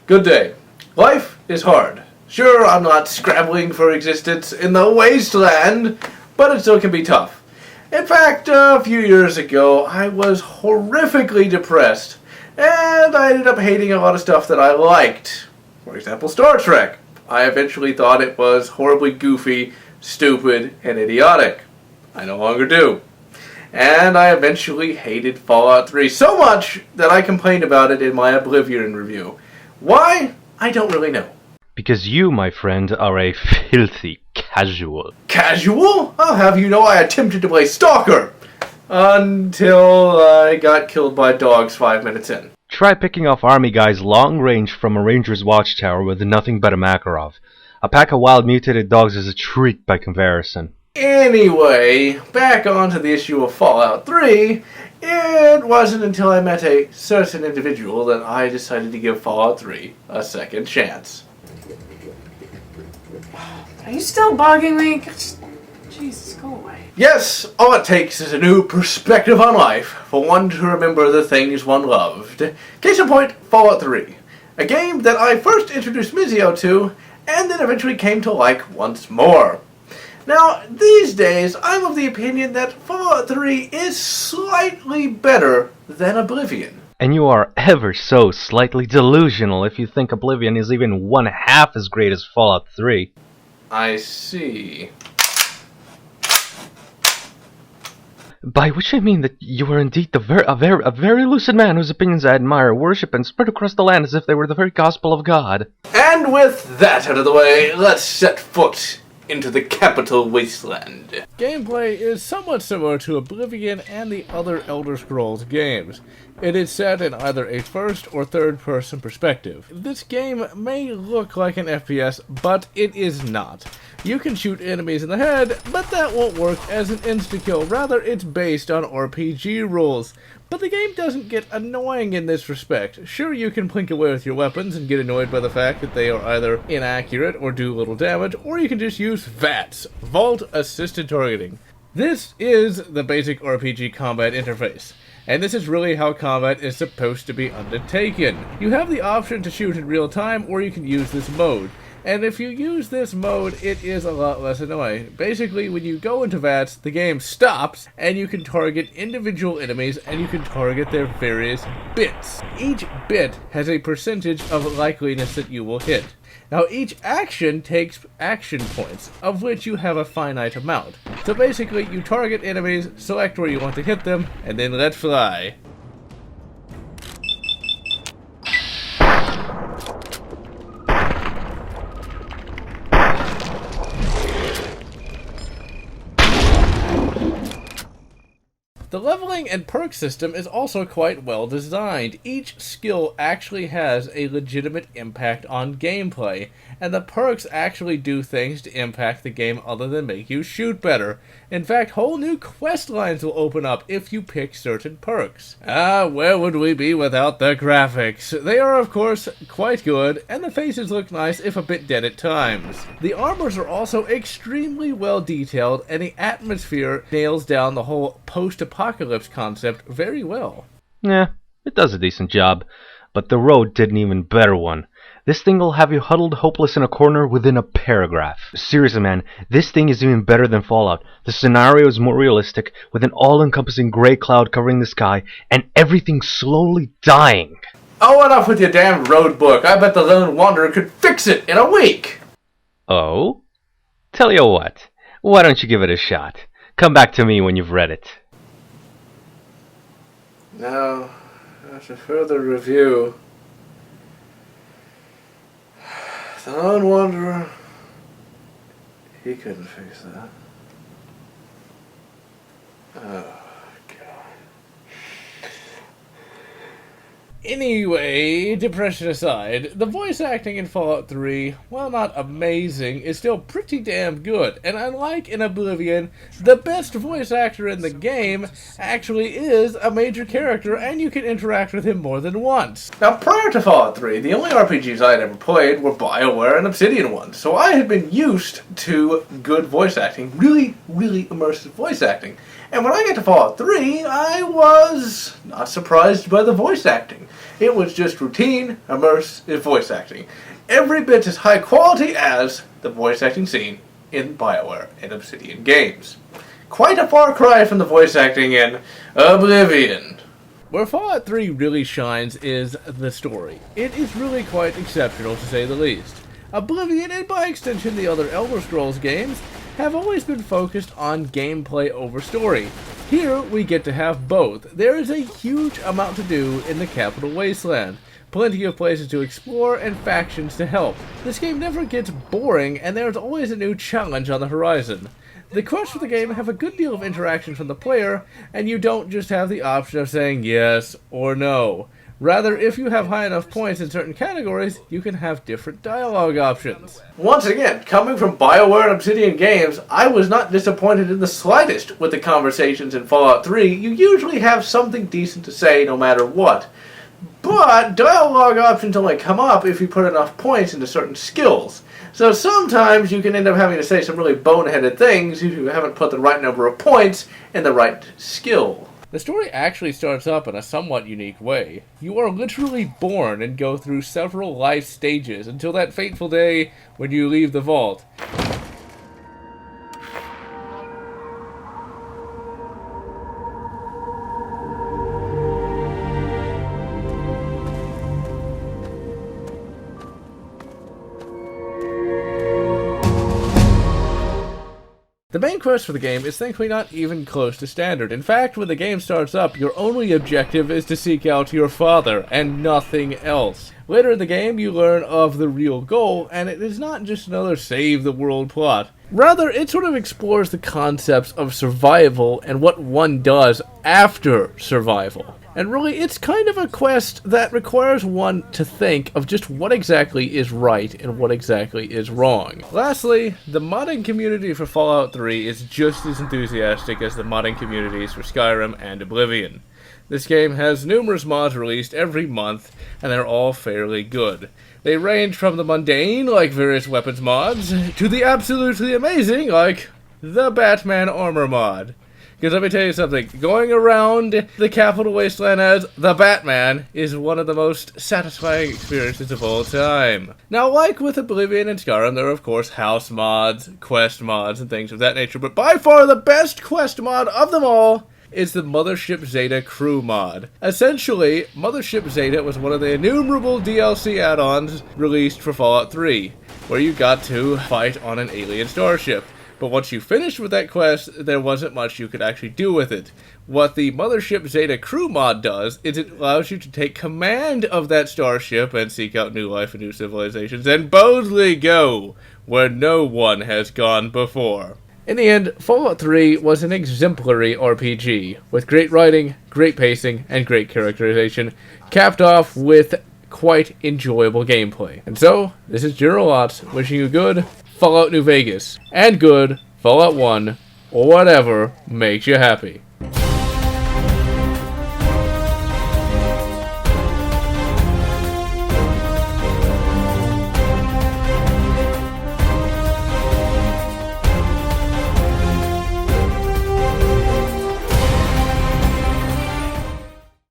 Good day. Life is hard. Sure, I'm not scrabbling for existence in the wasteland, but it still can be tough. In fact, a few years ago, I was horrifically depressed, and I ended up hating a lot of stuff that I liked. For example, Star Trek. I eventually thought it was horribly goofy, stupid, and idiotic. I no longer do. And I eventually hated Fallout 3 so much that I complained about it in my Oblivion review. Why? I don't really know. Because you, my friend, are a filthy casual. Casual? I'll have you know I attempted to play Stalker! Until I got killed by dogs 5 minutes in. Try picking off army guys long range from a ranger's watchtower with nothing but a Makarov. A pack of wild mutated dogs is a treat by comparison. Anyway, back onto the issue of Fallout 3, it wasn't until I met a certain individual that I decided to give Fallout 3 a second chance. Are you still bugging me? Jesus, go away. Yes, all it takes is a new perspective on life for one to remember the things one loved. Case in point, Fallout 3. A game that I first introduced Mizio to, and then eventually came to like once more. Now, these days, I'm of the opinion that Fallout 3 is slightly better than Oblivion. And you are ever so slightly delusional if you think Oblivion is even one half as great as Fallout 3. I see. By which I mean that you are indeed a very lucid man whose opinions I admire, worship, and spread across the land as if they were the very gospel of God. And with that out of the way, let's set foot into the capital wasteland. Gameplay is somewhat similar to Oblivion and the other Elder Scrolls games. It is set in either a first or third person perspective. This game may look like an FPS, but it is not. You can shoot enemies in the head, but that won't work as an insta-kill. Rather, it's based on RPG rules. But the game doesn't get annoying in this respect. Sure, you can plink away with your weapons and get annoyed by the fact that they are either inaccurate or do little damage, or you can just use VATS, Vault Assisted Targeting. This is the basic RPG combat interface. And this is really how combat is supposed to be undertaken. You have the option to shoot in real time, or you can use this mode. And if you use this mode, it is a lot less annoying. Basically, when you go into VATS, the game stops, and you can target individual enemies, and you can target their various bits. Each bit has a percentage of likeliness that you will hit. Now, each action takes action points, of which you have a finite amount. So basically, you target enemies, select where you want to hit them, and then let fly. The leveling and perk system is also quite well designed. Each skill actually has a legitimate impact on gameplay, and the perks actually do things to impact the game other than make you shoot better. In fact, whole new quest lines will open up if you pick certain perks. Where would we be without the graphics? They are, of course, quite good, and the faces look nice if a bit dead at times. The armors are also extremely well detailed, and the atmosphere nails down the whole post-apocalypse concept very well. Yeah, it does a decent job, but the road did an even better one. This thing will have you huddled hopeless in a corner within a paragraph. Seriously, man, this thing is even better than Fallout. The scenario is more realistic, with an all-encompassing gray cloud covering the sky, and everything slowly dying. Oh, enough with your damn road book. I bet the Lone Wanderer could fix it in a week. Oh? Tell you what, why don't you give it a shot? Come back to me when you've read it. Now, after further review, the Lone Wanderer, he couldn't fix that. Oh, God. Anyway, depression aside, the voice acting in Fallout 3, while not amazing, is still pretty damn good. And unlike in Oblivion, the best voice actor in the game actually is a major character, and you can interact with him more than once. Now, prior to Fallout 3, the only RPGs I had ever played were BioWare and Obsidian ones, so I had been used to good voice acting, really immersive voice acting. And when I got to Fallout 3, I was not surprised by the voice acting. It was just routine, immersive voice acting. Every bit as high quality as the voice acting scene in BioWare and Obsidian games. Quite a far cry from the voice acting in Oblivion. Where Fallout 3 really shines is the story. It is really quite exceptional, to say the least. Oblivion, and by extension the other Elder Scrolls games, have always been focused on gameplay over story. Here, we get to have both. There is a huge amount to do in the Capital Wasteland. Plenty of places to explore and factions to help. This game never gets boring, and there's always a new challenge on the horizon. The quests for the game have a good deal of interaction from the player, and you don't just have the option of saying yes or no. Rather, if you have high enough points in certain categories, you can have different dialogue options. Once again, coming from BioWare and Obsidian games, I was not disappointed in the slightest with the conversations in Fallout 3. You usually have something decent to say no matter what. But dialogue options only come up if you put enough points into certain skills. So sometimes you can end up having to say some really boneheaded things if you haven't put the right number of points in the right skill. The story actually starts up in a somewhat unique way. You are literally born and go through several life stages until that fateful day when you leave the vault. The main quest for the game is thankfully not even close to standard. In fact, when the game starts up, your only objective is to seek out your father, and nothing else. Later in the game, you learn of the real goal, and it is not just another save-the-world plot. Rather, it sort of explores the concepts of survival and what one does after survival. And really, it's kind of a quest that requires one to think of just what exactly is right and what exactly is wrong. Lastly, the modding community for Fallout 3 is just as enthusiastic as the modding communities for Skyrim and Oblivion. This game has numerous mods released every month, and they're all fairly good. They range from the mundane, like various weapons mods, to the absolutely amazing, like the Batman armor mod. Because let me tell you something, going around the Capital Wasteland as the Batman is one of the most satisfying experiences of all time. Now, like with Oblivion and Skyrim, there are of course house mods, quest mods, and things of that nature, but by far the best quest mod of them all is the Mothership Zeta crew mod. Essentially, Mothership Zeta was one of the innumerable DLC add-ons released for Fallout 3, where you got to fight on an alien starship. But once you finished with that quest, there wasn't much you could actually do with it. What the Mothership Zeta crew mod does is it allows you to take command of that starship and seek out new life and new civilizations and boldly go where no one has gone before. In the end, Fallout 3 was an exemplary RPG, with great writing, great pacing, and great characterization, capped off with quite enjoyable gameplay. And so, this is General Lotz wishing you good Fallout New Vegas, and good Fallout 1, or whatever makes you happy.